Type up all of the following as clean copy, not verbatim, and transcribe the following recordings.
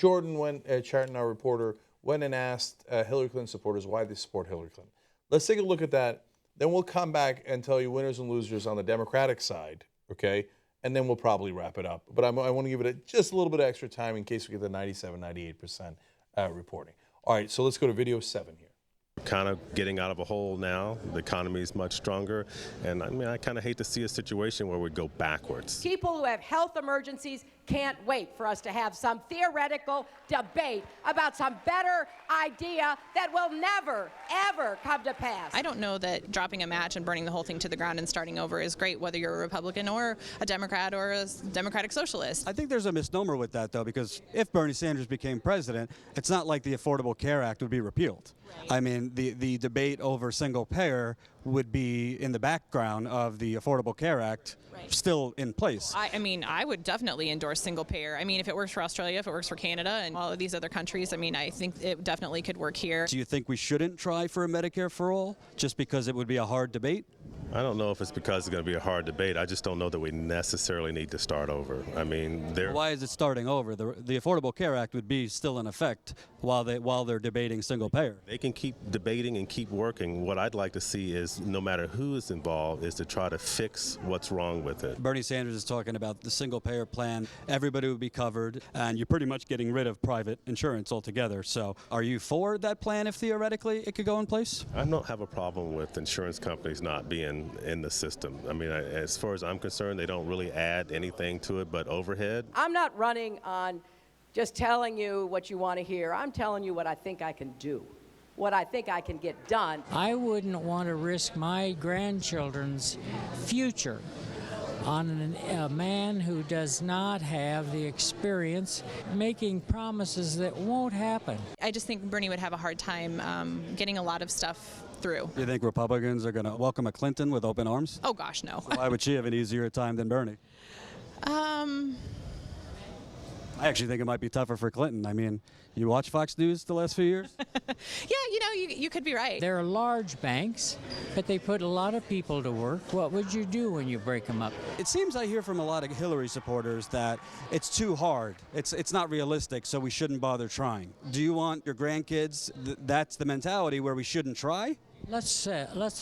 Jordan Chariton, our reporter, went and asked Hillary Clinton supporters why they support Hillary Clinton. Let's take a look at that. Then we'll come back and tell you winners and losers on the Democratic side, okay? And then we'll probably wrap it up. But I want to give it just a little bit of extra time in case we get the 97, 98% reporting. All right, so let's go to video 7 here. Kind of getting out of a hole now. The economy is much stronger. And I mean, I kind of hate to see a situation where we go backwards. People who have health emergencies can't wait for us to have some theoretical debate about some better idea that will never, ever come to pass. I don't know that dropping a match and burning the whole thing to the ground and starting over is great, whether you're a Republican or a Democrat or a Democratic Socialist. I think there's a misnomer with that, though, because if Bernie Sanders became president, it's not like the Affordable Care Act would be repealed. Right. I mean, the debate over single payer would be in the background of the Affordable Care Act, right, still in place. I mean, I would definitely endorse single payer. I mean, if it works for Australia, if it works for Canada and all of these other countries, I mean, I think it definitely could work here. Do you think we shouldn't try for a Medicare for all just because it would be a hard debate? I don't know if it's because it's going to be a hard debate. I just don't know that we necessarily need to start over. I mean, why is it starting over? The Affordable Care Act would be still in effect while they're debating single payer. They can keep debating and keep working. What I'd like to see is, no matter who is involved, is to try to fix what's wrong with it. Bernie Sanders is talking about the single payer plan. Everybody would be covered, and you're pretty much getting rid of private insurance altogether. So are you for that plan if theoretically it could go in place? I don't have a problem with insurance companies not being in the system. I mean, as far as I'm concerned, they don't really add anything to it but overhead. I'm not running on just telling you what you want to hear. I'm telling you what I think I can do, what I think I can get done. I wouldn't want to risk my grandchildren's future on a man who does not have the experience making promises that won't happen. I just think Bernie would have a hard time getting a lot of stuff through. You think Republicans are going to welcome a Clinton with open arms? Oh gosh, no. Why would she have an easier time than Bernie? I actually think it might be tougher for Clinton. I mean, you watch Fox News the last few years? Yeah, you could be right. They're large banks, but they put a lot of people to work. What would you do when you break them up? It seems I hear from a lot of Hillary supporters that it's too hard. It's not realistic, so we shouldn't bother trying. Do you want your grandkids, that's the mentality where we shouldn't try? Let's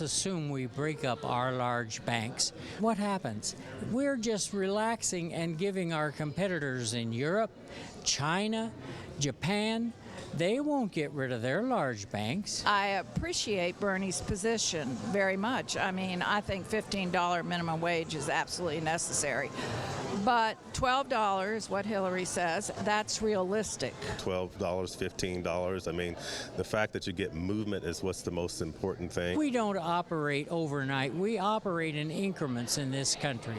assume we break up our large banks. What happens? We're just relaxing and giving our competitors in Europe, China, Japan, they won't get rid of their large banks. I appreciate Bernie's position very much. I mean, I think $15 minimum wage is absolutely necessary. But $12, what Hillary says, that's realistic. $12, $15. I mean, the fact that you get movement is what's the most important thing. We don't operate overnight. We operate in increments in this country.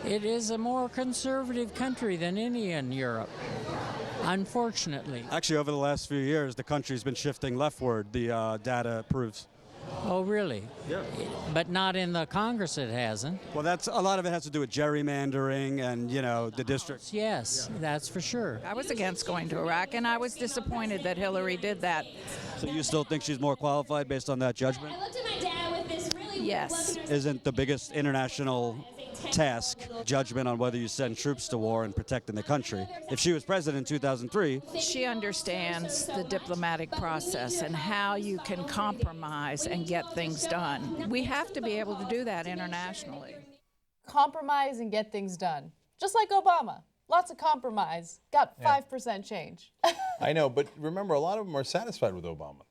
It is a more conservative country than any in Europe, unfortunately. Actually, over the last few years, the country's been shifting leftward, the data proves. Oh, really? Yeah. But not in the Congress, it hasn't. Well, a lot of it has to do with gerrymandering and, the districts. Yes, that's for sure. I was against going to Iraq, and I was disappointed that Hillary did that. So you still think she's more qualified based on that judgment? I looked at my dad with this really Yes. Isn't the biggest international task judgment on whether you send troops to war and protecting the country? If she was president in 2003... She understands the diplomatic process and how you can compromise and get things done. We have to be able to do that internationally. Compromise and get things done. Just like Obama. Lots of compromise. Got 5% change. I know, but remember, a lot of them are satisfied with Obama.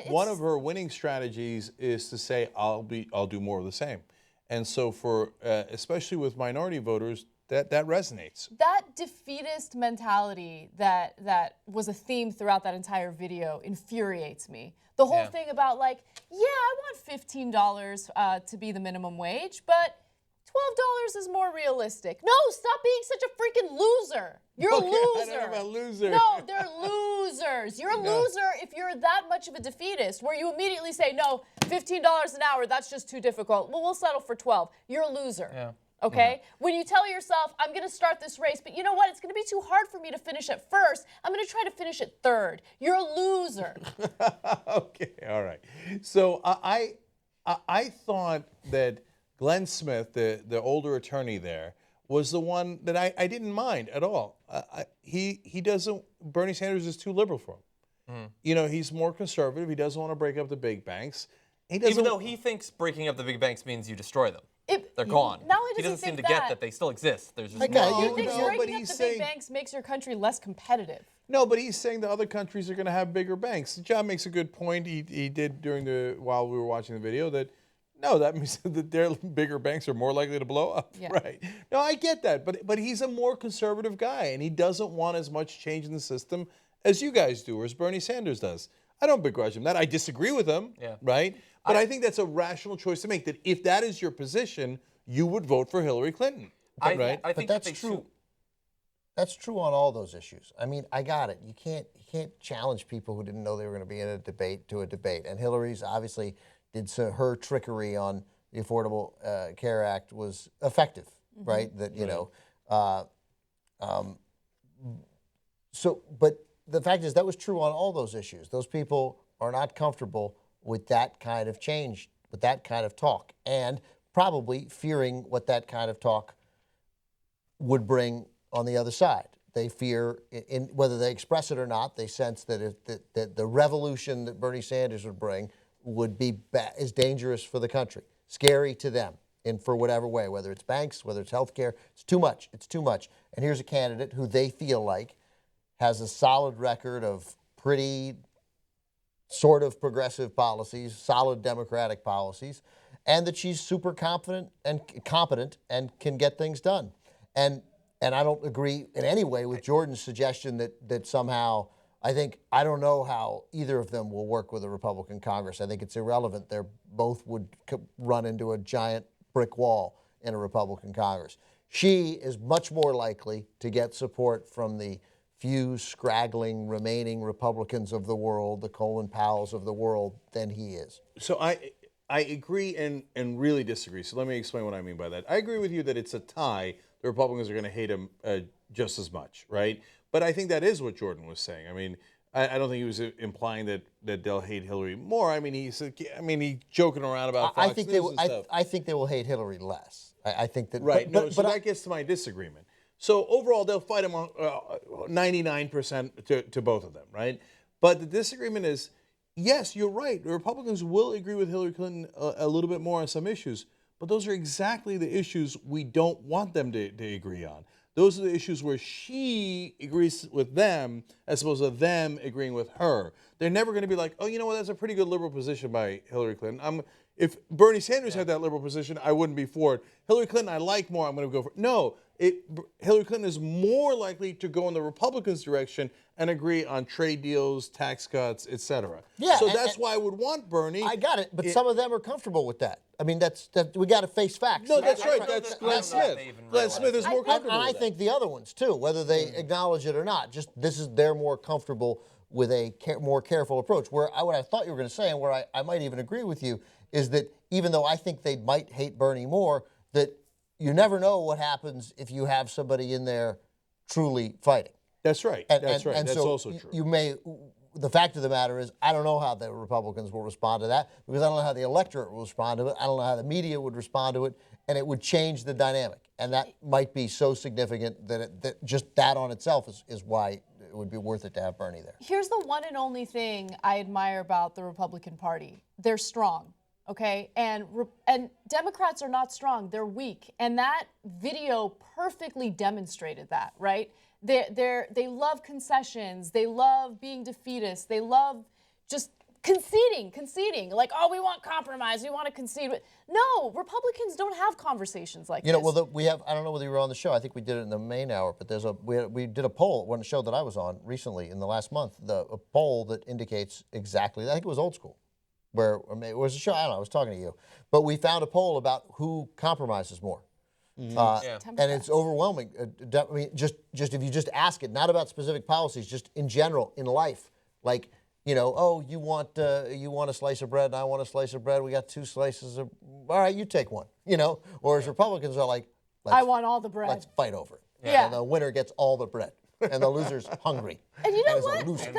One of her winning strategies is to say, I'll do more of the same. And so for, especially with minority voters, that resonates. That defeatist mentality that was a theme throughout that entire video infuriates me. The whole thing about I want $15 to be the minimum wage, but $12 is more realistic. No, stop being such a freaking loser. You're a loser. I don't know about loser. No, they're losers. You're a loser if you're that much of a defeatist, where you immediately say, no, $15 an hour, that's just too difficult. Well, we'll settle for 12. You're a loser. Yeah. Okay? When you tell yourself, I'm going to start this race, but you know what? It's going to be too hard for me to finish at first. I'm going to try to finish at third. You're a loser. Okay, all right. So I thought that Glenn Smith, the older attorney there, was the one that I didn't mind at all. He doesn't. Bernie Sanders is too liberal for him. You know, he's more conservative. He doesn't want to break up the big banks. He doesn't, Even though he thinks breaking up the big banks means you destroy them. They're gone. Not only He does doesn't he seem to think get that they still exist. There's just He no. thinks no, but breaking up he's the saying- big banks makes your country less competitive. No, but he's saying that other countries are going to have bigger banks. John makes a good point. He did while we were watching the video that no, that means that their bigger banks are more likely to blow up. Yeah. Right? No, I get that, but he's a more conservative guy, and he doesn't want as much change in the system as you guys do, or as Bernie Sanders does. I don't begrudge him that. I disagree with him. Yeah. Right? But I think that's a rational choice to make. That if that is your position, you would vote for Hillary Clinton. Right? I think But that's that they true. should- That's true on all those issues. I mean, I got it. You can't challenge people who didn't know they were going to be in a debate to a debate. And Hillary's obviously her trickery on the Affordable Care Act was effective, right? That you know. But the fact is that was true on all those issues. Those people are not comfortable with that kind of change, with that kind of talk, and probably fearing what that kind of talk would bring on the other side. They fear, in whether they express it or not, they sense that the revolution that Bernie Sanders would bring would be is dangerous for the country, scary to them, in for whatever way, whether it's banks, whether it's healthcare. It's too much. It's too much. And here's a candidate who they feel like has a solid record of pretty sort of progressive policies, solid democratic policies, and that she's super confident and competent and can get things done. And I don't agree in any way with Jordan's suggestion that somehow, I don't know how either of them will work with a Republican Congress. I think it's irrelevant. They both would run into a giant brick wall in a Republican Congress. She is much more likely to get support from the few scraggling remaining Republicans of the world, the Colin Powells of the world, than he is. So I agree and really disagree. So let me explain what I mean by that. I agree with you that it's a tie. The Republicans are going to hate him just as much, right? But I think that is what Jordan was saying. I mean, I don't think he was implying that they'll hate Hillary more. I mean, he's joking around about Fox News and stuff. I think they will hate Hillary less. I think that right. So that gets to my disagreement. So overall, they'll fight him 99% to both of them, right? But the disagreement is, yes, you're right. The Republicans will agree with Hillary Clinton a little bit more on some issues, but those are exactly the issues we don't want them to agree on. Those are the issues where she agrees with them as opposed to them agreeing with her. They're never going to be like, oh, you know what, that's a pretty good liberal position by Hillary Clinton. If Bernie Sanders had that liberal position, I wouldn't be for it. Hillary Clinton, I like more, I'm going to go for it. No, Hillary Clinton is more likely to go in the Republicans' direction and agree on trade deals, tax cuts, etc. Yeah, so that's why I would want Bernie. I got it, but some of them are comfortable with that. I mean, we got to face facts. No, that's right. That's Glenn Smith. Glenn Smith is more comfortable. And I think the other ones too, whether they acknowledge it or not. Just they're more comfortable with a more careful approach. What I thought you were going to say, and where I might even agree with you, is that even though I think they might hate Bernie more, that you never know what happens if you have somebody in there truly fighting. That's right. That's right. That's so also true. You may. The fact of the matter is, I don't know how the Republicans will respond to that because I don't know how the electorate will respond to it. I don't know how the media would respond to it, and it would change the dynamic. And that might be so significant that just that on itself is why it would be worth it to have Bernie there. Here's the one and only thing I admire about the Republican Party. They're strong, okay? And Democrats are not strong. They're weak. And that video perfectly demonstrated that, right? They love concessions. They love being defeatist. They love just conceding. Like, oh, we want compromise. We want to concede. No, Republicans don't have conversations like this. Well, we have. I don't know whether you were on the show. I think we did it in the main hour. But we did a poll on a show that I was on recently in the last month. A poll that indicates exactly. I think it was Old School, where it was a show. I don't know. I was talking to you, but we found a poll about who compromises more. And it's overwhelming. I mean, just if you just ask it, not about specific policies, just in general in life, like oh, you want a slice of bread and I want a slice of bread. We got two slices of. All right, you take one. Whereas Republicans are like, I want all the bread. Let's fight over it. Yeah. And the winner gets all the bread, and the loser's hungry. And you know and what? Is a loser.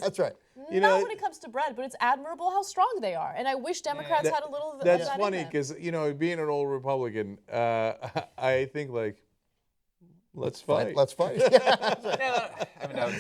That's right. Not when it comes to bread, but it's admirable how strong they are. And I wish Democrats had a little of that. That's funny because being an old Republican, I think Let's fight. Let's fight.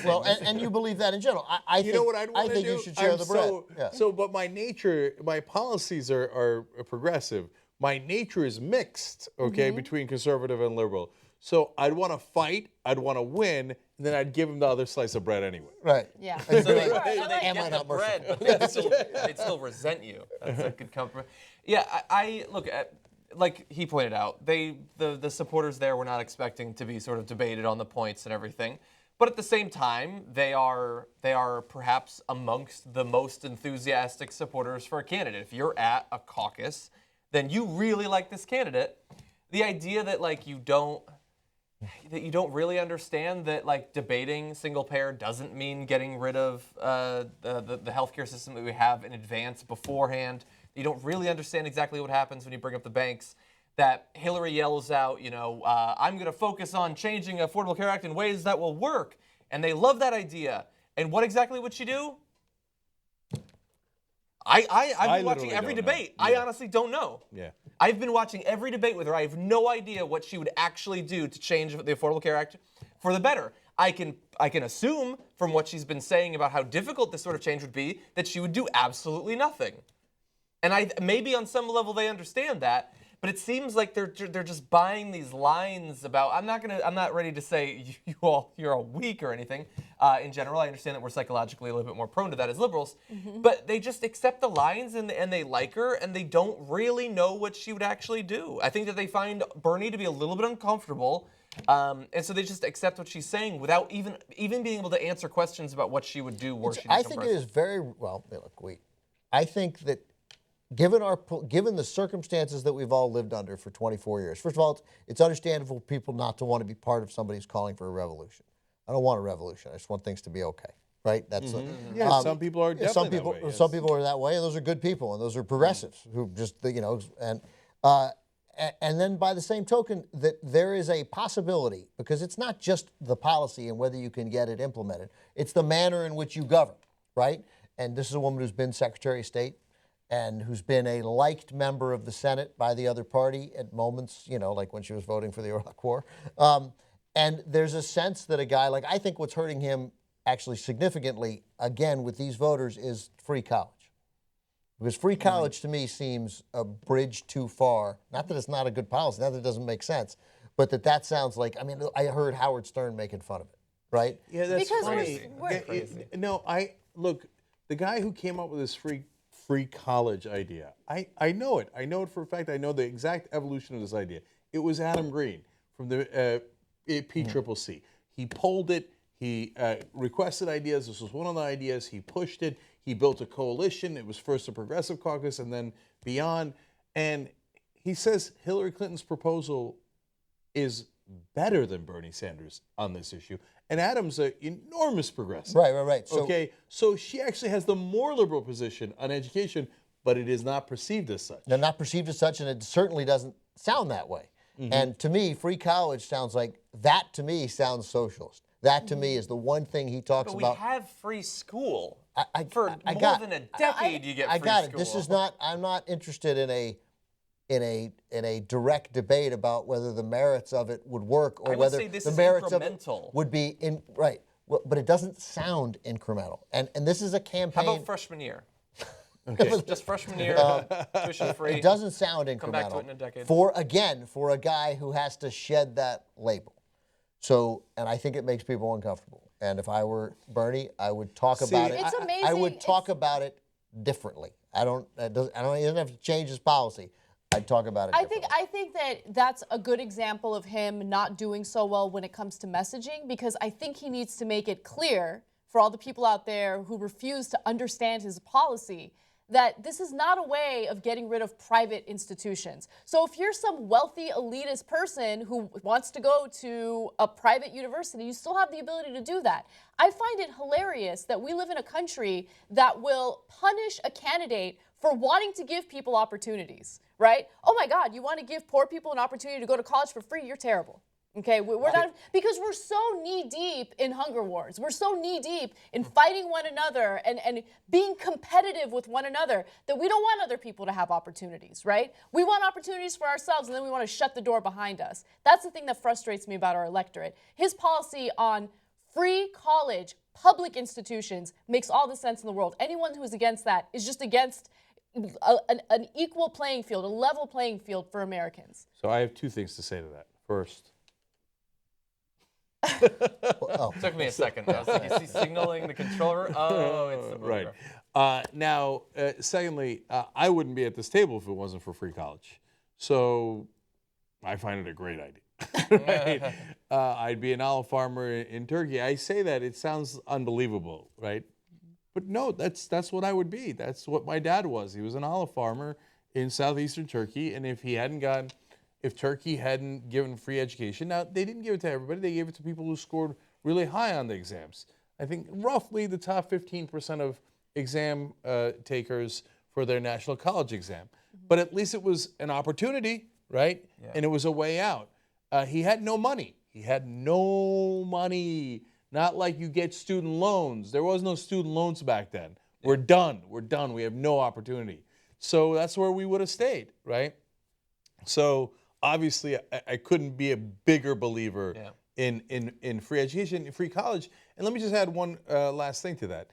Well, and you believe that in general. I think, know what I'd want I to think do? you should share the bread. But my nature, my policies are progressive. My nature is mixed, okay, between conservative and liberal. So I'd want to fight, I'd want to win, and then I'd give him the other slice of bread anyway. Right. Yeah. So they Am I get the not bread, merciful? but they'd still resent you. That's a good compromise. Yeah, I look at, like he pointed out, the supporters there were not expecting to be sort of debated on the points and everything. But at the same time, they are perhaps amongst the most enthusiastic supporters for a candidate. If you're at a caucus, then you really like this candidate. The idea that like you don't really understand that like debating single payer doesn't mean getting rid of the healthcare system that we have in advance beforehand. You don't really understand exactly what happens when you bring up the banks. That Hillary yells out, I'm going to focus on changing the Affordable Care Act in ways that will work. And they love that idea. And what exactly would she do? I've been watching every debate. Yeah. I honestly don't know. Yeah. I've been watching every debate with her. I have no idea what she would actually do to change the Affordable Care Act for the better. I can assume from what she's been saying about how difficult this sort of change would be that she would do absolutely nothing. And maybe on some level they understand that, but it seems like they're just buying these lines about. I'm not ready to say you're all weak or anything. In general, I understand that we're psychologically a little bit more prone to that as liberals, but they just accept the lines and they like her and they don't really know what she would actually do. I think that they find Bernie to be a little bit uncomfortable, and so they just accept what she's saying without even being able to answer questions about what she would do. I think it is very well. Look, I think that. Given the circumstances that we've all lived under for 24 years, first of all, it's understandable for people not to want to be part of somebody who's calling for a revolution. I don't want a revolution. I just want things to be okay, right? That's some people are definitely that way, yes. Some people are that way, and those are good people, and those are progressives who just and then by the same token that there is a possibility, because it's not just the policy and whether you can get it implemented, it's the manner in which you govern, right? And this is a woman who's been Secretary of State and who's been a liked member of the Senate by the other party at moments, like when she was voting for the Iraq War. And there's a sense that a guy I think what's hurting him actually significantly, again, with these voters is free college. Because free college to me seems a bridge too far. Not that it's not a good policy, not that it doesn't make sense, but that sounds like, I heard Howard Stern making fun of it, right? Yeah, that's because funny. we're Look, the guy who came up with this free college idea. I know it. I know it for a fact. I know the exact evolution of this idea. It was Adam Green from the PCCC. He polled it. He requested ideas. This was one of the ideas. He pushed it. He built a coalition. It was first a progressive caucus and then beyond. And he says Hillary Clinton's proposal is better than Bernie Sanders on this issue. And Adam's an enormous progressive. Right. So she actually has the more liberal position on education, but it is not perceived as such. They're not perceived as such, and it certainly doesn't sound that way. And to me, free college sounds like, that to me sounds socialist. That to me is the one thing he talks about. But we have free school. For more than a decade you get free school. I got it. This is not, I'm not interested in a direct debate about whether the merits of it would work or whether the merits of it would be right. Well, but it doesn't sound incremental. And this is a campaign. How about freshman year? Okay. Just freshman year, tuition free. It doesn't sound incremental. Come back to it in a decade. For a guy who has to shed that label. So, and I think it makes people uncomfortable. And if I were Bernie, I would talk about it. It's amazing. I would talk about it differently. He doesn't have to change his policy. I'd talk about it differently. I think that that's a good example of him not doing so well when it comes to messaging, because I think he needs to make it clear for all the people out there who refuse to understand his policy that this is not a way of getting rid of private institutions. So if you're some wealthy elitist person who wants to go to a private university, you still have the ability to do that. I find it hilarious that we live in a country that will punish a candidate for wanting to give people opportunities, right? Oh my God, you want to give poor people an opportunity to go to college for free? You're terrible. Okay, we're not, because we're so knee-deep in hunger wars. We're so knee-deep in fighting one another and being competitive with one another that we don't want other people to have opportunities, right? We want opportunities for ourselves, and then we want to shut the door behind us. That's the thing that frustrates me about our electorate. His policy on free college, public institutions, makes all the sense in the world. Anyone who is against that is just against an equal playing field, a level playing field for Americans. So I have two things to say to that. First, Took me a second. I was like, is he signaling the controller? Oh, it's the mover. right. Now, secondly, I wouldn't be at this table if it wasn't for free college. So I find it a great idea. Right? I'd be an olive farmer in Turkey. I say that, it sounds unbelievable, right? But no, that's what I would be. That's what my dad was. He was an olive farmer in southeastern Turkey, and if Turkey hadn't given free education, now they didn't give it to everybody, they gave it to people who scored really high on the exams. I think roughly the top 15% of exam takers for their national college exam. But at least it was an opportunity, right? Yeah. And it was a way out. He had no money. Not like you get student loans. There was no student loans back then. We're done. We have no opportunity. So that's where we would have stayed, right? So obviously, I couldn't be a bigger believer in free education, free college. And let me just add one last thing to that.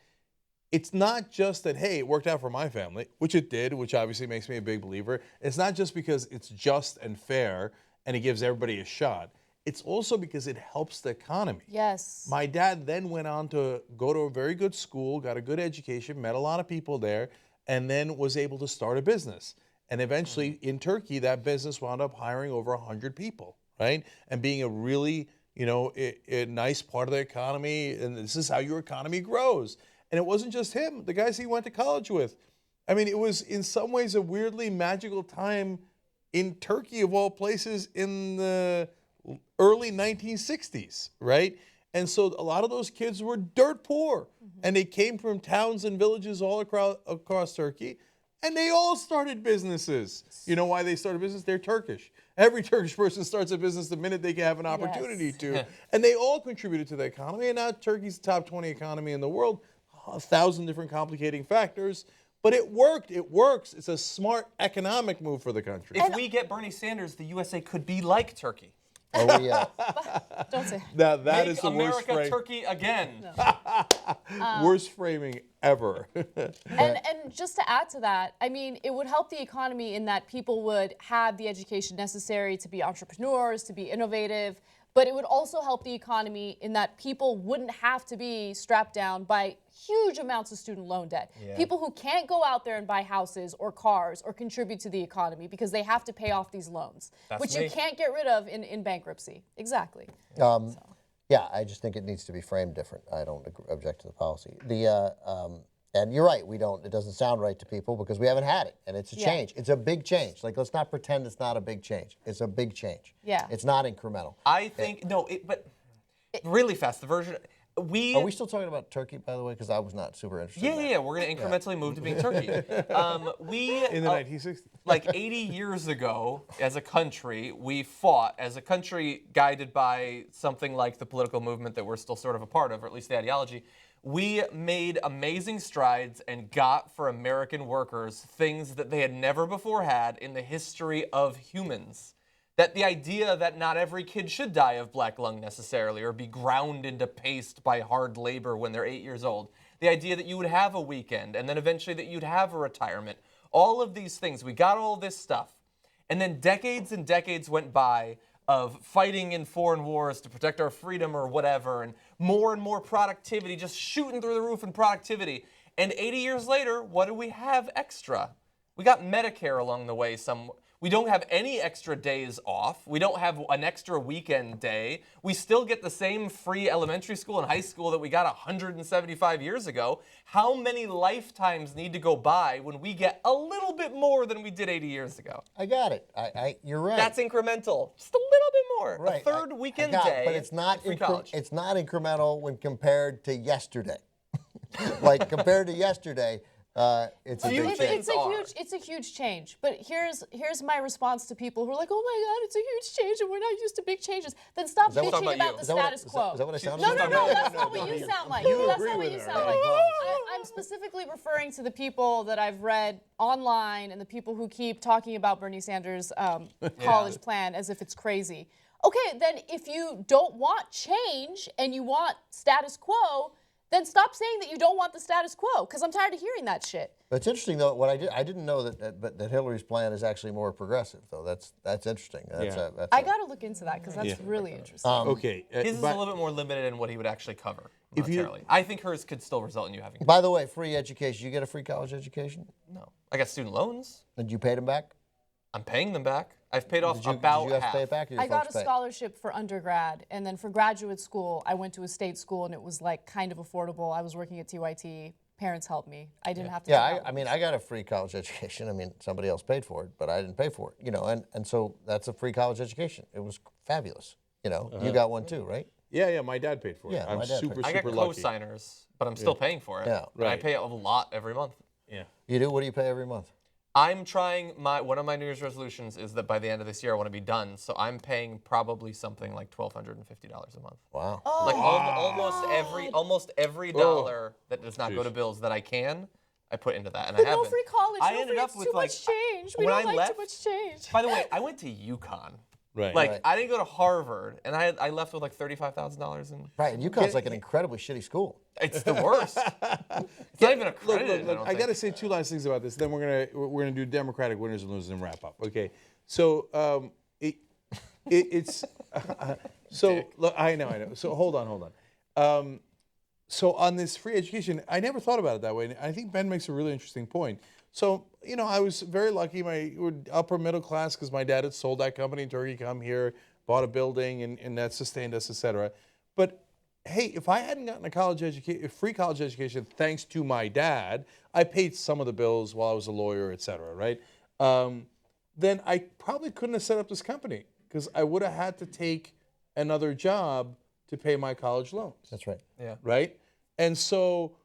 It's not just that, hey, it worked out for my family, which it did, which obviously makes me a big believer. It's not just because it's just and fair and it gives everybody a shot. It's also because it helps the economy. Yes. My dad then went on to go to a very good school, got a good education, met a lot of people there, and then was able to start a business. And eventually, in Turkey, that business wound up hiring over 100 people, right? And being a really, a nice part of the economy. And this is how your economy grows. And it wasn't just him, the guys he went to college with. I mean, it was in some ways a weirdly magical time in Turkey, of all places, in the early 1960s, right? And so a lot of those kids were dirt poor. And they came from towns and villages all across Turkey. And they all started businesses. You know why they started business? They're Turkish. Every Turkish person starts a business the minute they have an opportunity to. And they all contributed to the economy. And now Turkey's the top 20 economy in the world. 1,000 different complicating factors. But it worked. It works. It's a smart economic move for the country. If we get Bernie Sanders, the USA could be like Turkey. Oh, yeah. Don't say that. Make Is the America worst Turkey again. Worst framing ever. And just to add to that, I mean, it would help the economy in that people would have the education necessary to be entrepreneurs, to be innovative. But it would also help the economy in that people wouldn't have to be strapped down by huge amounts of student loan debt. Yeah. People who can't go out there and buy houses or cars or contribute to the economy because they have to pay off these loans, which you can't get rid of in bankruptcy. Exactly. Yeah, I just think it needs to be framed different. I don't object to the policy. And you're right, it doesn't sound right to people because we haven't had it, and it's a change. It's a big change. Like, let's not pretend it's not a big change. It's a big change. Yeah. It's not incremental. I think, but really fast, the version, Are we still talking about Turkey, by the way? Because I was not super interested in that. Yeah, we're going to incrementally move to being Turkey. In the 1960s. Like 80 years ago, as a country, we fought, as a country guided by something like the political movement that we're still sort of a part of, or at least the ideology. We made amazing strides and got for American workers things that they had never before had in the history of humans. That the idea that not every kid should die of black lung necessarily or be ground into paste by hard labor when they're 8 years old. The idea that you would have a weekend and then eventually that you'd have a retirement. All of these things, we got all this stuff. And then decades and decades went by of fighting in foreign wars to protect our freedom or whatever, and more productivity, just shooting through the roof in productivity. And 80 years later, what do we have extra? We got Medicare along the way. We don't have any extra days off. We don't have an extra weekend day. We still get the same free elementary school and high school that we got 175 years ago. How many lifetimes need to go by when we get a little bit more than we did 80 years ago? I got it. You're right. That's incremental. Just a little bit more. Right. A third weekend day. But it's not incremental when compared to yesterday. Like, compared to yesterday, it's a big change. It's a huge change. But here's my response to people who are like, "Oh my God, it's a huge change, and we're not used to big changes." Then stop bitching about the status quo. Is that what I sounded No, like? that's not what you sound like. That's not what you sound like. I'm specifically referring to the people that I've read online and the people who keep talking about Bernie Sanders' college plan as if it's crazy. Okay, then if you don't want change and you want status quo, then stop saying that you don't want the status quo, because I'm tired of hearing that shit. But it's interesting though. What I didn't know that Hillary's plan is actually more progressive though. That's interesting. I got to look into that because that's really interesting. Okay. His is a little bit more limited in what he would actually cover monetarily. I think hers could still result in you having. By the way, free education. You get a free college education? No, I got student loans. And you paid them back? I'm paying them back. I've paid off about half. Did you have half. to pay it back? Or your I got folks a paid? scholarship for undergrad, and then for graduate school, I went to a state school, and it was like kind of affordable. I was working at TYT. Parents helped me. I didn't have to. Yeah, I mean, I got a free college education. I mean, somebody else paid for it, but I didn't pay for it. You know, and so that's a free college education. It was fabulous. You know, you got one too, right? Yeah, my dad paid for it. Yeah, I'm my dad super paid. I got lucky. co-signers, but I'm still paying for it. Yeah, And I pay a lot every month. Yeah. You do? What do you pay every month? I'm trying, one of my New Year's resolutions is that by the end of this year I want to be done. So I'm paying probably something like $1,250 a month. Wow. Like almost every dollar that does not go to bills that I can, I put into that. And But I haven't. no free college. I no ended free, up it's with too like much change. We when don't I like left, too much change. By the way, I went to UConn. Right. Like I didn't go to Harvard, and I left with like $35,000 in. Right, and UConn's like an incredibly shitty school. It's the worst. It's not even accredited. Look, I got to say two last things about this. Then we're gonna do Democratic winners and losers and wrap up. Okay. So it's so look, I know. So hold on. So on this free education, I never thought about it that way. And I think Ben makes a really interesting point. So, you know, I was very lucky. We're upper middle class because my dad had sold that company. Turkey come here, bought a building, and that sustained us, et cetera. But hey, if I hadn't gotten a free college education, thanks to my dad, I paid some of the bills while I was a lawyer, et cetera, right? Then I probably couldn't have set up this company because I would have had to take another job to pay my college loans. That's right. Yeah. Right? And so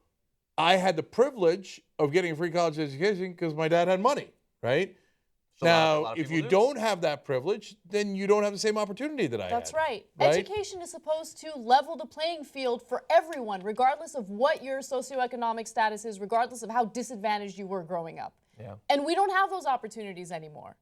I had the privilege of getting a free college education because my dad had money, right? So a now, lot of if people you do. don't have that privilege, then you don't have the same opportunity that I had. That's right. Right? Education is supposed to level the playing field for everyone, regardless of what your socioeconomic status is, regardless of how disadvantaged you were growing up. Yeah. And we don't have those opportunities anymore.